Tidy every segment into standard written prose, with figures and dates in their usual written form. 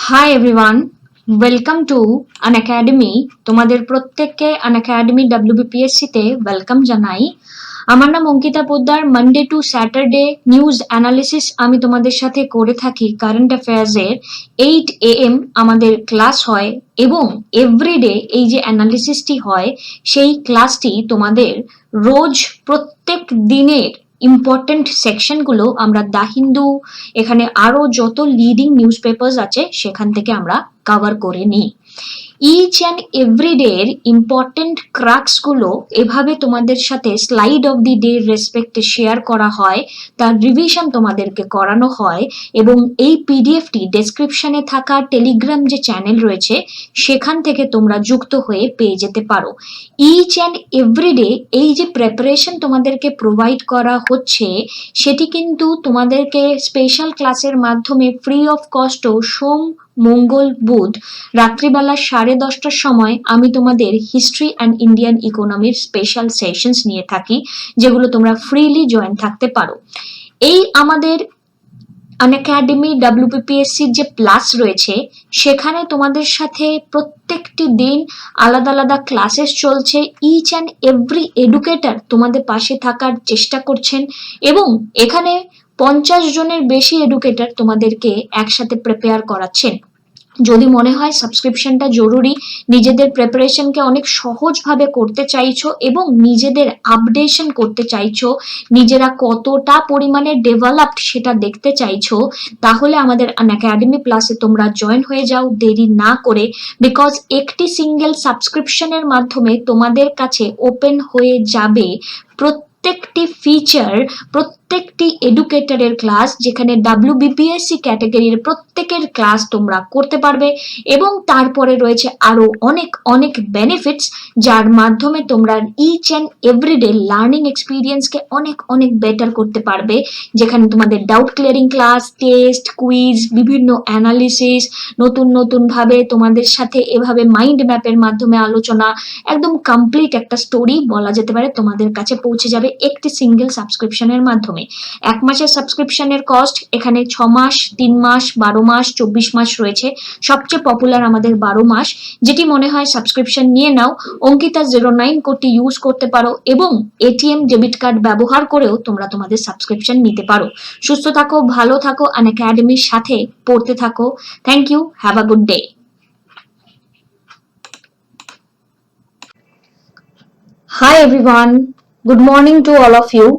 High everyone, welcome to Unacademy. তোমাদের প্রত্যেককে Unacademy WBPSC তে ওয়েলকাম জানাই। আমার নাম Ankita Poddar. Monday to Saturday news analysis আমি তোমাদের সাথে করে থাকি। কারেন্ট অ্যাফেয়ার্সের 8 AM আমাদের ক্লাস হয় এবং এভরিডে এই যে অ্যানালিসিসটি হয় সেই ক্লাসটি তোমাদের রোজ প্রত্যেক দিনের ইম্পর্টেন্ট সেকশনগুলো আমরা দা হিন্দু, এখানে আরো যত লিডিং নিউজ পেপার্স আছে সেখান থেকে আমরা কভার করে নিই। ইচ অ্যান্ড এভরিডে এর ইম্পর্টেন্ট ক্রাক্স গুলো এভাবে তোমাদের সাথে স্লাইড অফ দি ডে রেসপেক্টে শেয়ার করা হয়, তার রিভিশন তোমাদেরকে করানো হয় এবং এই পিডিএফটি ডেসক্রিপশনে থাকা টেলিগ্রাম যে চ্যানেল রয়েছে সেখান থেকে তোমরা যুক্ত হয়ে পেয়ে যেতে পারো। ইচ অ্যান্ড এভরিডে এই যে প্রেপারেশন তোমাদেরকে প্রোভাইড করা হচ্ছে সেটি কিন্তু তোমাদেরকে স্পেশাল ক্লাসের মাধ্যমে ফ্রি অফ কস্ট সোম, মঙ্গল, বুধ রাত্রিবেলা 10:30টার সময় আমি তোমাদের হিস্ট্রি অ্যান্ড ইন্ডিয়ান ইকোনমির স্পেশাল সেশনস নিয়ে থাকি, যেগুলো তোমরা ফ্রিলি জয়েন থাকতে পারো। এই আমাদের আনএকাডেমি WBPSC যে প্লাস রয়েছে সেখানে তোমাদের সাথে প্রত্যেকটি দিন আলাদা আলাদা ক্লাসেস চলছে। ইচ অ্যান্ড এভরি এডুকেটর তোমাদের পাশে থাকার চেষ্টা করছেন এবং এখানে 50 জনের বেশি এডুকেটর তোমাদেরকে একসাথে প্রিপেয়ার করাচ্ছেন। যদি মনে হয় সাবস্ক্রিপশনটা জরুরি, নিজেদের প্রিপারেশনকে অনেক সহজভাবে করতে চাইছো এবং নিজেদের আপডেশন করতে চাইছো, নিজেরা কতটা পরিমাণে ডেভেলপড সেটা দেখতে চাইছো, তাহলে আমাদের আনএকাডেমি প্লাসে তোমরা জয়েন হয়ে যাও দেরি না করে। বিকজ একটি সিঙ্গেল সাবস্ক্রিপশনের মাধ্যমে তোমাদের কাছে ওপেন হয়ে যাবে প্রত্যেকটি ফিচার, প্রত্যেকটি এডুকেটরের ক্লাস, যেখানে WBPSC ক্যাটাগরির প্রত্যেকের ক্লাস তোমরা করতে পারবে এবং তারপরে রয়েছে আরো অনেক অনেক বেনিফিটস, যার মাধ্যমে তোমরা ইচ অ্যান্ড এভরিডে লার্নিং এক্সপিরিয়েন্সকে অনেক অনেক বেটার করতে পারবে, যেখানে তোমাদের doubt clearing class, test, quiz, বিভিন্ন অ্যানালিসিস, নতুন নতুন ভাবে তোমাদের সাথে এভাবে মাইন্ড ম্যাপের মাধ্যমে আলোচনা, একদম কমপ্লিট একটা স্টোরি বলা যেতে পারে তোমাদের কাছে পৌঁছে যাবে একটি সিঙ্গেল সাবস্ক্রিপশনের মাধ্যমে। 1 মাসের সাবস্ক্রিপশনের কস্ট এখানে 6 মাস, 3 মাস, 12 মাস, 24 মাস রয়েছে। সবচেয়ে পপুলার আমাদের 12 মাস। যেটি মনে হয় সাবস্ক্রিপশন নিয়ে নাও, অঙ্কিতা 09 কোডটি ইউজ করতে পারো এবং এটিএম ডেবিট কার্ড ব্যবহার করেও তোমরা তোমাদের সাবস্ক্রিপশন নিতে পারো। সুস্থ থাকো, ভালো থাকো, আনএকাডেমির সাথে পড়তে থাকো। Thank you, have a good day. Hi everyone, good morning to all of you.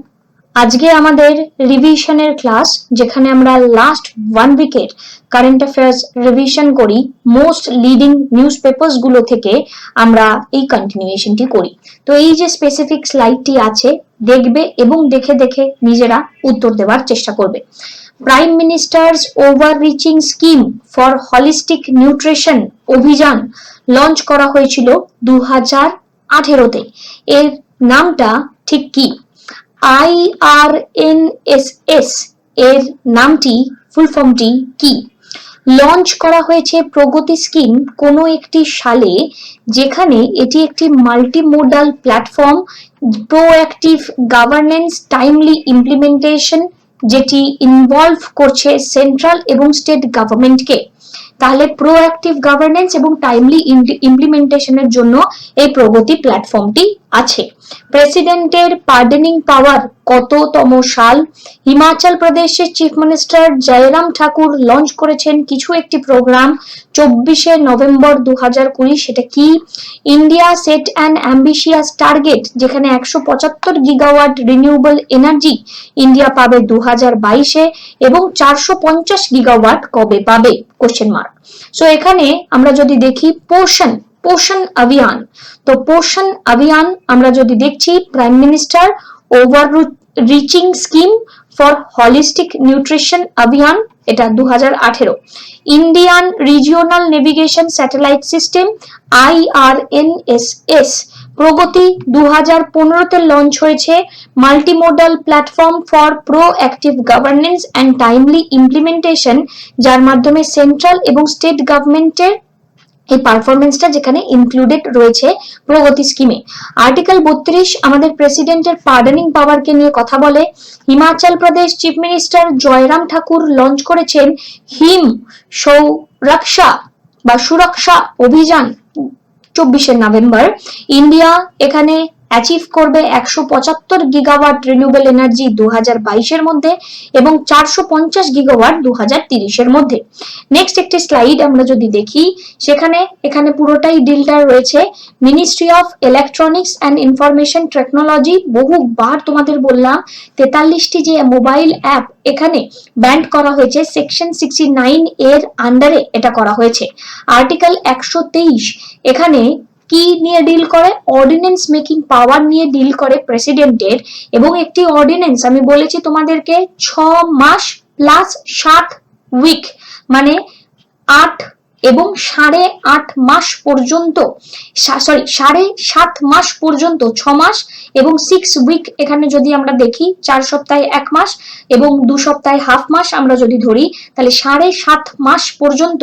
আজকে আমাদের রিভিশনের ক্লাস, যেখানে আমরা লাস্ট 1 উইকের কারেন্ট অ্যাফেয়ার্স রিভিশন করি। মোস্ট লিডিং নিউজ পেপার্স গুলো থেকে আমরা এই কন্টিনিউয়েশনটি করি। তো এই যে স্পেসিফিক স্লাইডটি আছে দেখবে এবং দেখে দেখে নিজেরা উত্তর দেওয়ার চেষ্টা করবে। Prime minister's overreaching scheme for holistic nutrition অভিযান লঞ্চ করা হয়েছিল 2018-তে। এর নামটা ঠিক কি? IRNSS এর নামটি, ফুল ফর্মটি কি? লঞ্চ করা হয়েছে প্রগতি স্কিম কোনো একটি সালে, যেখানে এটি একটি multimodal platform, proactive governance, timely implementation, যেটি ইনভলভ করছে সেন্ট্রাল এবং স্টেট গভর্নমেন্টকে। তাহলে প্রোঅ্যাক্টিভ গভর্নেন্স এবং টাইমলি ইমপ্লিমেন্টেশনের জন্য এই প্রগতি প্ল্যাটফর্মটি আছে। প্রেসিডেন্টের পার্ডনিং পাওয়ার কততম সাল? হিমাচল প্রদেশের chief minister Jairam Thakur launch করেছেন কিছু একটি প্রোগ্রাম 24শে নভেম্বর 2020। সেটা কি? India set an ambitious target, যেখানে 175 গিগাওয়াট রিনিউয়েবল এনার্জি ইন্ডিয়া পাবে 2022-এ এবং 450 গিগাওয়াট কবে পাবে? Question mark. সো এখানে আমরা যদি দেখি পোষণ অভিযান, তো পোষণ অভিযান আমরা যদি দেখছি prime minister overreaching scheme for holistic nutrition অভিযান, এটা 2018। Indian regional navigation satellite system IRNSS Pragati 2015-তে লঞ্চ হয়েছে। Multimodal platform for proactive governance and timely implementation, যার মাধ্যমে সেন্ট্রাল এবং স্টেট গভর্নমেন্টের এই পারফরমেন্সটা যেখানে ইনক্লুডেড রয়েছে প্রগতি স্কিমে। আর্টিকেল 32 আমাদের প্রেসিডেন্টের পার্ডনিং পাওয়ারকে নিয়ে কথা বলে। Himachal Pradesh chief minister Jairam Thakur launch করেছেন হিম রক্ষা বা সুরক্ষা অভিযান 24শে নভেম্বর ইন্ডিয়া এখানে অ্যাচিভ করবে 175 গিগাওয়াট রিনিউয়েবল এনার্জি 2022 এর মধ্যে এবং 450 গিগাওয়াট 2030 এর মধ্যে। নেক্সট একটি স্লাইড আমরা যদি দেখি, সেখানে এখানে পুরোটাই ডিলটা রয়েছে ministry of electronics and information technology. বহুবার তোমাদের বললাম 43টি যে মোবাইল অ্যাপ এখানে ব্যান্ড করা হয়েছে, সেকশন 69 এর আন্ডারে এটা করা হয়েছে। আর্টিকেল 123 এখানে কি নিয়ে ডিল করে, অর্ডিন্যান্স মেকিং পাওয়ার নিয়ে ডিল করে প্রেসিডেন্টের, এবং একটি অর্ডিন্যান্স আমি বলেছি তোমাদেরকে 6 মাস প্লাস 7 উইক মানে 8 এবং 8.5 মাস পর্যন্ত, সরি 7.5 মাস পর্যন্ত 6 মাস এবং 6 উইক এখানে যদি আমরা দেখি 4 সপ্তাহে 1 মাস এবং 2 সপ্তাহে হাফ মাস আমরা যদি ধরি, তাহলে 7.5 মাস পর্যন্ত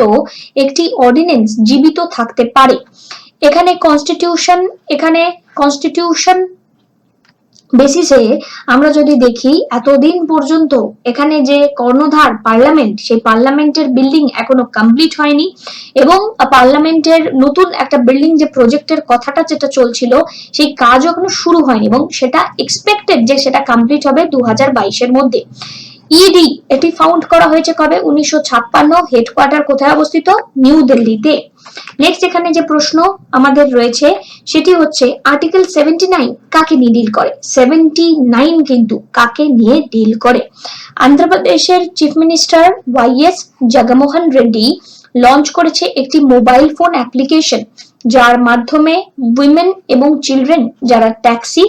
একটি অর্ডিন্যান্স জীবিত থাকতে পারে। এখানে কনস্টিটিউশন বেসিসে আমরা যদি দেখি এতদিন পর্যন্ত এখানে যে কর্ণধার পার্লামেন্ট, সেই পার্লামেন্টের বিল্ডিং এখনো কমপ্লিট হয়নি এবং পার্লামেন্টের নতুন একটা বিল্ডিং যে প্রজেক্টের কথাটা যেটা চলছিল সেই কাজ এখনো শুরু হয়নি এবং সেটা এক্সপেক্টেড যে সেটা কমপ্লিট হবে 2022 এর মধ্যে। ইডি এটি ফাউন্ড করা হয়েছে কবে, 1956। হেডকোয়ার্টার কোথায় অবস্থিত, নিউ দিল্লিতে। নেক্সট এখানে যে প্রশ্ন আমাদের রয়েছে সেটি হচ্ছে আর্টিকেল 79 কাকে নিয়ে ডিল করে, 79 কিন্তু কাকে নিয়ে ডিল করে। অন্ধ্রপ্রদেশের chief minister YS Jaganmohan Reddy launch করেছে একটি মোবাইল ফোন অ্যাপ্লিকেশন, যার মাধ্যমে উইমেন এবং চিলড্রেন যারা ট্যাক্সি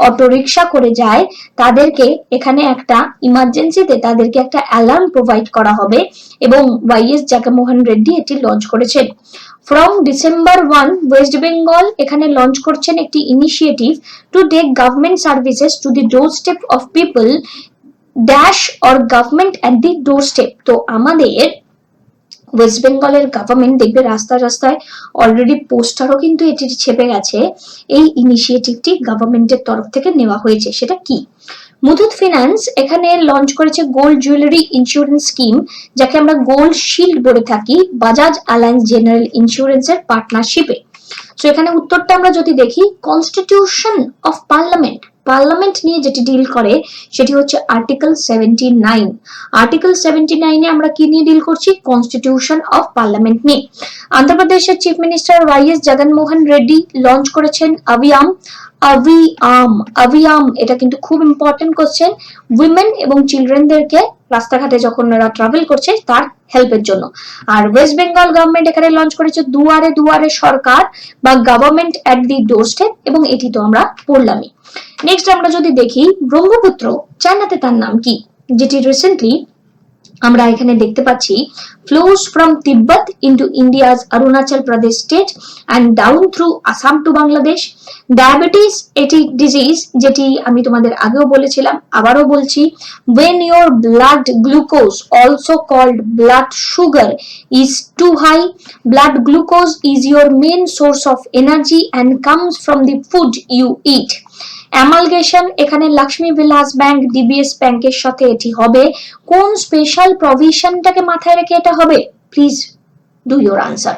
অটো রিক্সা করে যায় তাদেরকে এখানে একটা ইমার্জেন্সিতে তাদেরকে একটা অ্যালার্ম প্রোভাইড করা হবে এবং ওয়াইএস জগনমোহন রেড্ডি এটি লঞ্চ করেছেন। ফ্রম ডিসেম্বর 1 ওয়েস্ট বেঙ্গল এখানে লঞ্চ করছেন একটি initiative to take government services to the doorstep of people dash or government at the doorstep. তো আমাদের ওয়েস্ট বেঙ্গলের গভর্নমেন্ট দেখবে রাস্তায় রাস্তায় অলরেডি পোস্টারও কিন্তু এটি ছেপে গেছে। এই ইনিশিয়েটিভটি গভর্নমেন্টের তরফ থেকে নেওয়া হয়েছে। সেটা কি, মুথুট ফিন্যান্স এখানে লঞ্চ করেছে গোল্ড জুয়েলারি ইন্স্যুরেন্স স্কিম, যাকে আমরা গোল্ড শিল্ড বলে থাকি, বাজাজ অ্যালায়েন্স জেনারেল ইন্স্যুরেন্সের পার্টনারশিপে। তো এখানে উত্তরটা আমরা যদি দেখি, কনস্টিটিউশন অফ পার্লামেন্ট নিয়ে যেটি ডিল করে সেটি হচ্ছে আর্টিকেল 79। আর্টিকেল 79 এ আমরা কি নিয়ে ডিল করছি, কনস্টিটিউশন অফ পার্লামেন্ট নিয়ে। অন্ধ্রপ্রদেশের chief minister YS Jaganmohan Reddy launch করেছেন আভিয়াম। এটা কিন্তু খুব ইম্পর্টেন্ট কোশ্চেন, উইমেন এবং চিলড্রেনদেরকে রাস্তাঘাটে যখন ওরা ট্রাভেল করছে তার হেল্পের জন্য। আর ওয়েস্ট বেঙ্গল গভর্নমেন্ট এখানে লঞ্চ করেছে দুয়ারে দুয়ারে সরকার বা government at the door step, এবং এটি তো আমরা পড়লামই। নেক্সট আমরা যদি দেখি, ব্রহ্মপুত্র চায়নাতে তার নাম কি, যেটি রিসেন্টলি আমরা এখানে দেখতে পাচ্ছি flows from Tibet into India's Arunachal Pradesh state and down through Assam to Bangladesh. Diabetes এটি ডিজিজ, যেটি আমি তোমাদের আগেও বলেছিলাম আবারও বলছি, when your blood glucose also called blood sugar is too high, blood glucose is your main source of energy and comes from the food you eat. অ্যামালগেশন এখানে লক্ষ্মী বিলাস bank DBS ব্যাংকের সাথে এটি হবে। কোন স্পেশাল প্রভিশনটাকে মাথায় রেখে এটা হবে, please do your answer.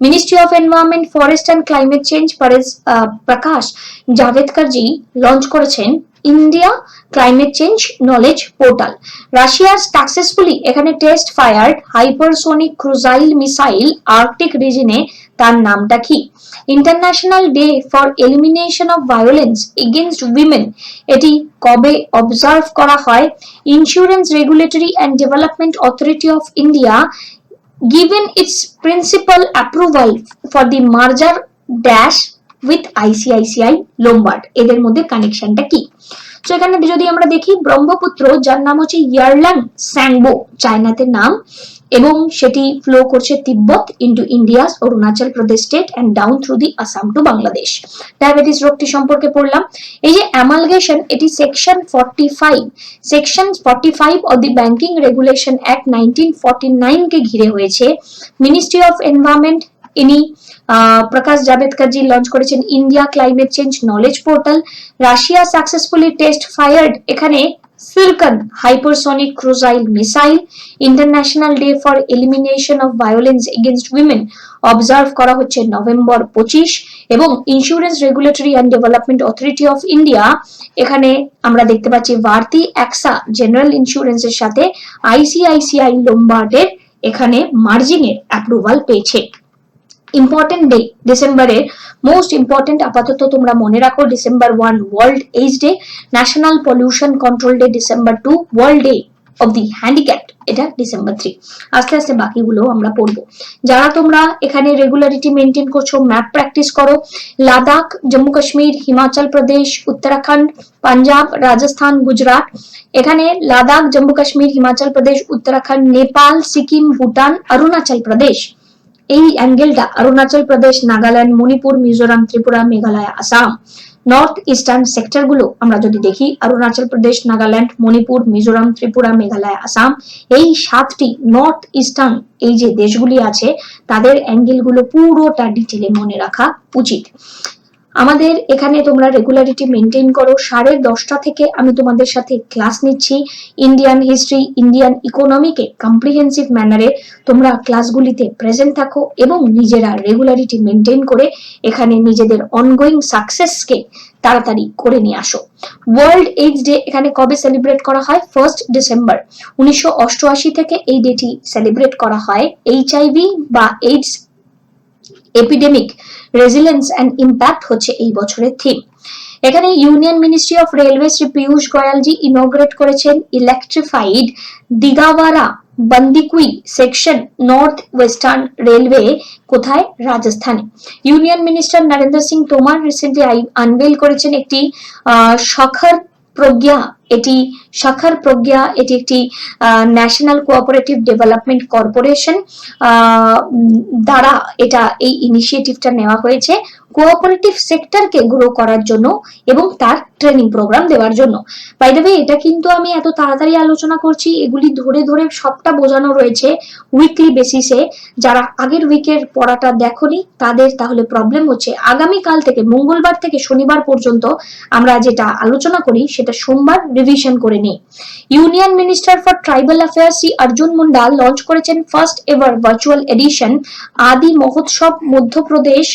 Ministry of environment forest and climate change Prakash Javadekar ji launch করেছেন India climate change knowledge portal. Russia successfully এখানে test fired hypersonic cruise missile Arctic রিজনে, তার নামটা কি। International day for elimination of violence against women এটি কবে observe করা হয়। Insurance regulatory and development authority of India given its principal approval for the merger dash with ICICI Lombard, এদের মধ্যে কানেকশনটা কি। তো এখানে যদি আমরা দেখি, ব্রহ্মপুত্র যার নাম হচ্ছে ইয়ারলাং স্যাংবো চায়নাতে নাম, এবং সেটি ফ্লো করছে Tibet into India's Arunachal Pradesh state and down through the Assam to Bangladesh. Diabetes রোগটি সম্পর্কে পড়লাম। এই যে অ্যামালগেশন এটি section 45 of the banking regulation act 1949 কে ঘিরে হয়েছে। মিনিস্ট্রি অফ এনভায়রনমেন্ট ইনি প্রকাশ জাভেদকর জি লঞ্চ করেছেন India climate change knowledge portal. Russia successfully test fired এখানে Sirkan hypersonic cruise missile, International Day for Elimination of Violence Against Women observe করা হচ্ছে November 25, এবং insurance regulatory and development authority of India, এখানে আমরা দেখতে পাচ্ছি Bharati AXA general ইন্স্যুরেন্সের সাথে আইসিআইসিআই লোম্বার্ডের এখানে মার্জিং এর অ্যাপ্রুভাল পেয়েছে। ইম্পর্টেন্ট ডে ডিসেম্বরের মোস্ট ইম্পর্টেন্ট আপাতত তোমরা মনে রাখো, December 1 world age day, national pollution control day December 2, world day of the handicapped এটা ডিসেম্বর 3। আস্তে আস্তে বাকিগুলো আমরা পড়বো। যারা তোমরা এখানে রেগুলারিটি মেনটেন করছো, ম্যাপ প্র্যাকটিস করো, লাদাখ, জম্মু কাশ্মীর, হিমাচল প্রদেশ, উত্তরাখণ্ড, পাঞ্জাব, রাজস্থান, গুজরাট, এখানে লাদাখ, জম্মু কাশ্মীর, হিমাচল প্রদেশ, উত্তরাখণ্ড, নেপাল, সিকিম, ভুটান, অরুণাচল প্রদেশ, এই অ্যাঙ্গেলটা Arunachal Pradesh, Nagaland, Manipur, Mizoram, Tripura, Meghalaya, Assam. North eastern sector গুলো আমরা যদি দেখি, অরুণাচল প্রদেশ, নাগাল্যান্ড, মণিপুর, মিজোরাম, ত্রিপুরা, মেঘালয়, আসাম, এই 7টি নর্থ ইস্টার্ন এই যে দেশগুলি আছে তাদের অ্যাঙ্গেল গুলো পুরোটা ডিটেলে মনে রাখা উচিত। আমাদের এখানে তোমরা রেগুলারিটি মেনটেন করো। 10:30 থেকে আমি তোমাদের সাথে ক্লাস নিচ্ছি ইন্ডিয়ান হিস্ট্রি, ইন্ডিয়ান ইকোনমিকে কম্প্রিহেন্সিভ ম্যানারে তোমরা ক্লাসগুলিতে প্রেজেন্ট থাকো এবং নিজেরা রেগুলারিটি মেনটেন করে এখানে নিজেদের অনগোয়িং সাকসেসকে তাড়াতাড়ি করে নিয়ে আসো। ওয়ার্ল্ড এইডস ডে এখানে কবে সেলিব্রেট করা হয়? 1 ডিসেম্বর 1988 থেকে এই ডেটি সেলিব্রেট করা হয়। এইচআইভি বা AIDS epidemic resilience and impact হচ্ছে এই বছরের থিম। এখানে union ministry of railway Shri Piyush Goyal ji inaugurate করেছেন electrified Digawara Bandikui section north western railway, কোথায়? রাজস্থানে। Union minister Narendra Singh Tomar recently unveil করেছেন একটি শখর প্রজ্ঞা, এটি একটি ন্যাশনাল কোঅপারেটিভ ডেভেলপমেন্ট কর্পোরেশন দ্বারা এটা এই ইনিশিয়েটিভটা নেওয়া হয়েছে কোঅপারেটিভ সেক্টরকে গ্রো করার জন্য এবং তার ট্রেনিং প্রোগ্রাম দেওয়ার জন্য। বাই দ্য ওয়ে, এটা কিন্তু আমি এত তাড়াতাড়ি আলোচনা করছি, এগুলি ধরে ধরে সবটা বোঝানো রয়েছে উইকলি বেসিসে। যারা আগের উইকের পড়াটা দেখোনি তাদের তাহলে প্রবলেম হচ্ছে। আগামীকাল থেকে, মঙ্গলবার থেকে শনিবার পর্যন্ত আমরা যেটা আলোচনা করি সেটা সোমবার রিভিশন করে নিই। Union minister for tribal affairs Shri Arjun Munda launch করেছেন ফার্স্ট এভার ভার্চুয়াল এডিশন আদি মহোৎসব মধ্যপ্রদেশ।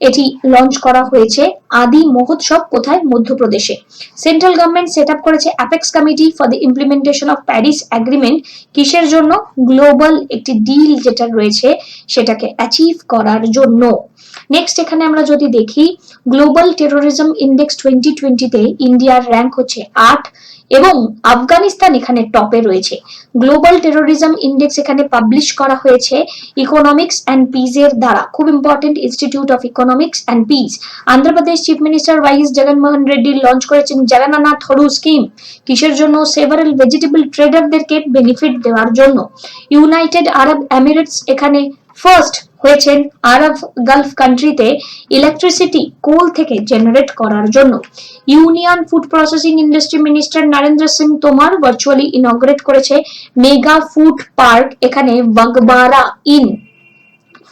এটি লঞ্চ করা হয়েছে। আদি মহোৎসব কোথায়? মধ্যপ্রদেশে। সেন্ট্রাল গভর্নমেন্ট সেট আপ করেছে apex committee for the implementation of Paris agreement. কিসের জন্য? গ্লোবাল একটি ডিল যেটা রয়েছে সেটাকে অ্যাচিভ করার জন্য। নেক্সট এখানে আমরা যদি দেখি, গ্লোবাল টেরোরিজম ইন্ডেক্স 2020 তে ইন্ডিয়ার র্যাঙ্ক হচ্ছে 8 এবং আফগানিস্তান এখানে টপে রয়েছে। গ্লোবাল টেরোরিজম ইন্ডেক্স এখানে পাবলিশ করা হয়েছে ইকোনমিক্স অ্যান্ড পিস এর দ্বারা, খুব important, institute of economics and peace. Andhra Pradesh chief minister YS Jaganmohan Reddy launch করেছেন জগন্নাথ থরু স্কিম। কিসের জন্য? সেভারাল ভেজিটেবল ট্রেডারদেরকে বেনিফিট দেওয়ার জন্য। ইউনাইটেড আরব এমিরেটস এখানে ফার্স্ট হয়েছেন আরব গালফ কান্ট্রিতে ইলেকট্রিসিটি কোল থেকে জেনারেট করার জন্য। Union food processing industry minister Narendra Singh Tomar virtually inaugurate করেছে মেগা ফুড পার্ক এখানে বাগবারা ইন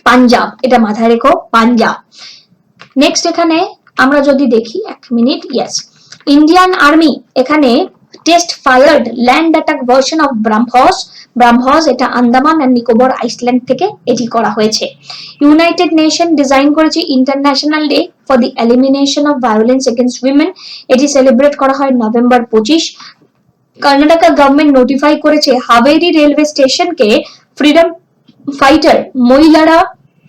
পাঞ্জাব। এটা মাথায় রেখো, পাঞ্জাব। নেক্সট এখানে আমরা যদি দেখি, এক মিনিট, ইয়েস, ইন্ডিয়ান আর্মি এখানে test fired land attack version of BrahMos, এটা আন্দামান এন্ড নিকোবর আইসল্যান্ড থেকে এটি করা হয়েছে। ইউনাইটেড নেশন ডিজাইন করেছে international day for the elimination of violence against women. এটি সেলিব্রেট করা হয় নভেম্বর 25। কর্ণাটকা গভর্নমেন্ট নোটিফাই করেছে হাভেরি রেলওয়ে স্টেশনকে ফ্রিডম ফাইটার মহিলারা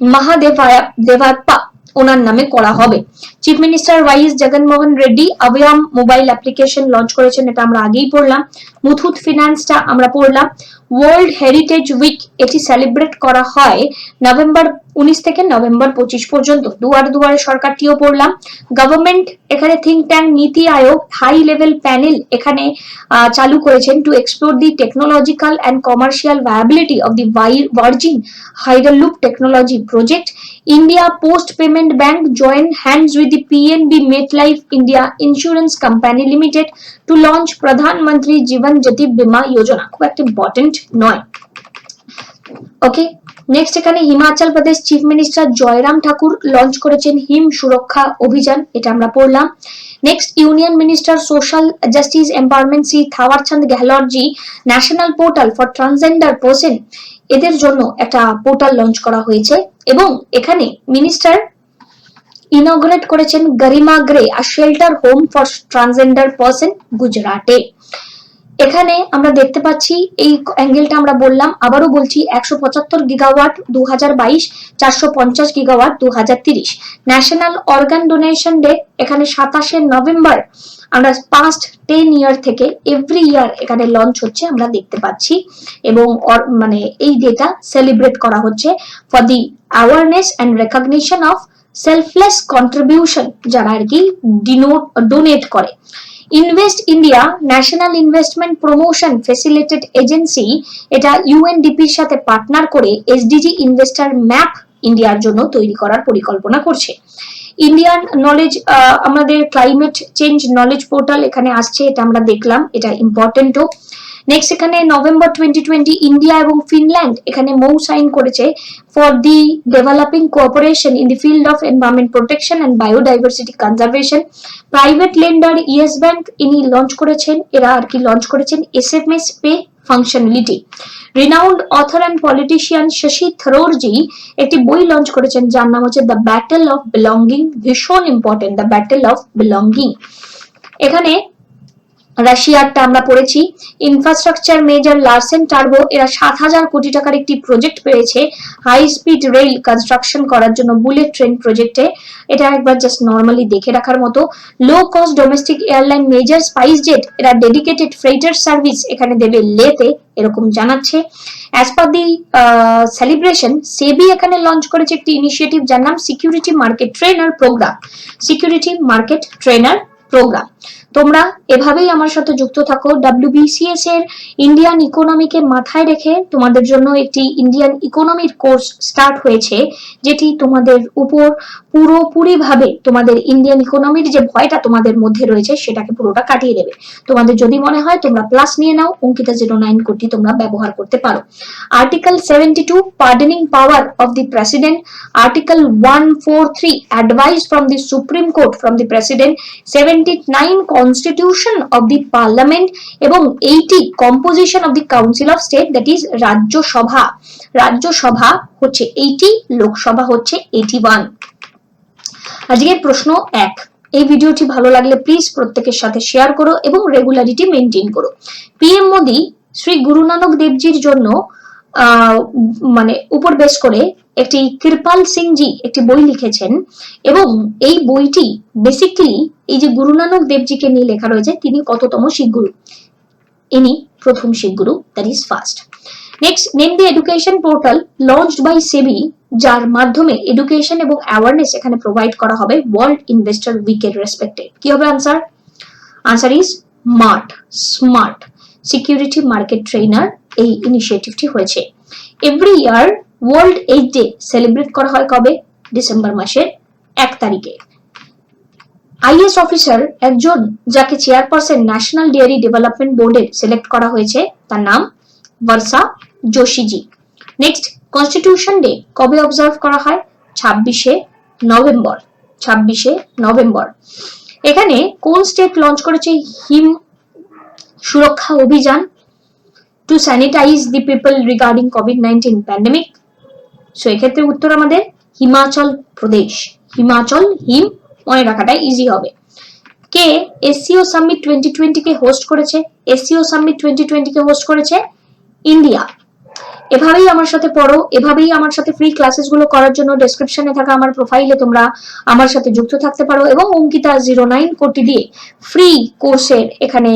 মহাদেভাপ্পা ওনার নামে করা হবে। Chief minister YS Jaganmohan Reddy Abhayam mobile application launch করেছেন, এটা আমরা আগেই পড়লাম। মুথুট ফিনান্সটা আমরা পড়লাম। ওয়ার্ল্ড হেরিটেজ উইক এটি সেলিব্রেট করা হয় নভেম্বর 19 থেকে নভেম্বর 25 পর্যন্ত। দুয়ারে দুয়ারে সরকারটিও পড়লাম। গভর্নমেন্ট এখানে থিঙ্ক ট্যাঙ্ক নীতি আয়োগ হাই লেভেল প্যানেল এখানে চালু করেছেন to explore the technological and commercial viability of the Virgin Hyperloop technology project. India Post Payment Bank join hands with the PNB MetLife India Insurance Company Limited to launch Pradhan Mantri Jivan Jati Bima Yojana. খুব একটা important নয়। Okay, next এখানে Himachal Pradesh chief minister Jairam Thakur launch করেছেন হিম সুরক্ষা অভিযান, এটা আমরা পড়লাম। Next union minister social justice empowerment Shri Thawarchand Gehlot ji national portal for transgender person এদের জন্য একটা পোর্টাল লঞ্চ করা হয়েছে এবং এখানে মিনিস্টার ইনগ্রেট করেছেন Garima Greh a shelter home for transgender person গুজরাটে। এখানে আমরা দেখতে পাচ্ছি এই অ্যাঙ্গেলটা আমরা বললাম, আবারও বলছি 175 gigawatt 2022, 450 gigawatt 2030। National organ donation day এখানে 27 নভেম্বর আমরা পাস্ট 10 ইয়ার থেকে এভরি ইয়ার এখানে লঞ্চ হচ্ছে আমরা দেখতে পাচ্ছি এবং মানে এই ডেটা সেলিব্রেট করা হচ্ছে for the awareness and recognition of selfless contribution যারা আর কি ডোনেট করে। Invest India national investment promotion facilitate agency এটা ইউএনডিপির সাথে পার্টনার করে এসডিজি ইনভেস্টর ম্যাপ ইন্ডিয়ার জন্য তৈরি করার পরিকল্পনা করছে। ইন্ডিয়ান নলেজ আমাদের ক্লাইমেট চেঞ্জ নলেজ পোর্টাল এখানে আসছে, এটা আমরা দেখলাম, এটা ইম্পর্টেন্টও। নেক্সট এখানে নভেম্বর 2020 ইন্ডিয়া এবং ফিনল্যান্ড এখানে মৌ সাইন করেছে for the developing cooperation in the field of environment protection and biodiversity conservation. Private lender Yes Bank ইনি লঞ্চ করেছেন, এরা আর কি লঞ্চ করেছেন SMS pay functionality. Renowned author and politician Shashi Tharoor ji একটি বই লঞ্চ করেছেন যার নাম হচ্ছে দ্য ব্যাটল অফ বিলঙ্গিং, ভীষণ important, the battle of belonging. এখানে রাশিয়ারটা আমরা পড়েছি। ইনফ্রাস্ট্রাকচার মেজর লারসেন টার্বো এরা 7,000 কোটি টাকার একটি প্রজেক্ট পেয়েছে হাই স্পিড রেল কনস্ট্রাকশন করার জন্য, বুলেট ট্রেন প্রজেক্টে। এটা একবার জাস্ট নর্মালি দেখে রাখার মতো। Low cost domestic airline major spice jet এরা ডেডিকেটেড ফ্রেইটার সার্ভিস এখানে দেবে লেতে, এরকম জানাচ্ছে। অ্যাজ পার দি সেলিব্রেশন সেবি এখানে লঞ্চ করেছে একটি ইনিশিয়েটিভ যার নাম security market trainer programme, security market trainer programme. তোমরা এভাবেই আমার সাথে যুক্ত থাকো। WBCS এর ইন্ডিয়ান ইকোনমিকে মাথায় রেখে তোমাদের জন্য একটি ইন্ডিয়ান ইকোনমির কোর্স স্টার্ট হয়েছে, যেটি তোমাদের উপর পুরোপুরি ভাবে তোমাদের ইন্ডিয়ান ইকোনমির যে ভয়টা তোমাদের মধ্যে রয়েছে সেটাকে পুরোটা কাটিয়ে দেবে। তোমাদের যদি মনে হয় তোমরা প্লাস নিয়ে নাও, অঙ্কিতা 09 কোডটি তোমরা ব্যবহার করতে পারো। Article 72 pardoning power of the president, article 143 advice from the supreme court from the president, 79 constitution of the parliament এবং 80 composition of the council of state, that is Rajya Sabha. Rajya Sabha হচ্ছে 80, লোকসভা হচ্ছে 81। আজকের প্রশ্ন 1, এই ভিডিওটি ভালো লাগলে প্লিজ প্রত্যেকের সাথে শেয়ার করো এবং রেগুলারিটি মেনটেন করো। পিএম মোদি শ্রী গুরু নানক দেবজির জন্য মানে উপর বেস করে একটি কৃপাল সিং জি একটি বই লিখেছেন এবং এই বইটি বেসিক্যালি এই যে গুরু নানক দেবজিকে নিয়ে লেখা রয়েছে তিনি কততম শিখ গুরু, ইনি প্রথম শিখ গুরু, that is first. Next, name the education portal launched by SEBI যার মাধ্যমে এডুকেশন এবং অ্যাওয়ারনেস এখানে প্রোভাইড করা হবে ওয়ার্ল্ড ইনভেস্টর উইকের রেসপেক্টে। কি হবে answer? Answer is smart security market trainer এই ইনিশিয়েটিভটি হয়েছে। Every year world age day celebrate করা হয় কবে? ডিসেম্বর মাসের 1 তারিখে। আইএস অফিসার একজন যাকে চেয়ারপারসন ন্যাশনাল ডেয়ারি ডেভেলপমেন্ট বোর্ডের সিলেক্ট করা হয়েছে, তার নাম Varsha Joshiji. Next, constitution day কবে অবজার্ভ করা হয়? 26শে নভেম্বর। 26শে নভেম্বর। এখানে কোন স্টেট লঞ্চ করেছে Him Suraksha Abhiyan to sanitize the people regarding কোভিড-19 প্যান্ডেমিক? সো এক্ষেত্রে উত্তর আমাদের হিমাচল প্রদেশ। হিমাচল, হিম মনে রাখাটা ইজি হবে। কে এসসিও সামিট 2020 কে হোস্ট করেছে? এসসিও সামিট 2020 কে হোস্ট করেছে ইন্ডিয়া। এভাবেই আমার সাথে পড়ো, এভাবেই আমার সাথে ফ্রি ক্লাসেস গুলো করার জন্য ডেসক্রিপশনে থাকা আমার প্রোফাইলে তোমরা আমার সাথে যুক্ত থাকতে পারো এবং অঙ্কিতা 09 কোডটি দিয়ে ফ্রি কোর্সের এখানে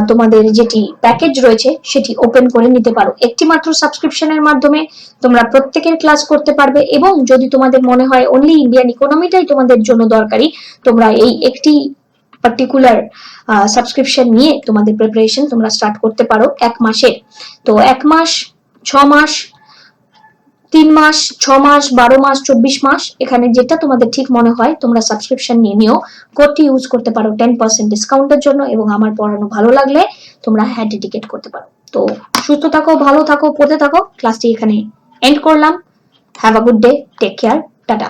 তোমাদের যেটি প্যাকেজ রয়েছে সেটি ওপেন করে নিতে পারো। একটি মাত্র সাবস্ক্রিপশনের মাধ্যমে তোমরা প্রত্যেকের ক্লাস করতে পারবে এবং যদি তোমাদের মনে হয় অনলি ইন্ডিয়ান ইকোনমিটাই তোমাদের জন্য দরকারি, তোমরা এই একটি পার্টিকুলার সাবস্ক্রিপশন নিয়ে তোমাদের প্রিপারেশন তোমরা স্টার্ট করতে পারো 1 মাসের। তো 1 মাস, 6 মাস, 3 মাস, 6 মাস, 12 মাস, 24 মাস, এখানে যেটা তোমাদের ঠিক মনে হয় তোমরা সাবস্ক্রিপশন নিয়ে নিও। কোডটি ইউজ করতে পারো 10% ডিসকাউন্টের জন্য এবং আমার পড়ানো ভালো লাগলে তোমরা ডেডিকেট করতে পারো। তো সুস্থ থাকো, ভালো থাকো, পড়তে থাকো। ক্লাসটি এখানে এন্ড করলাম। Have a good day, take care, tata.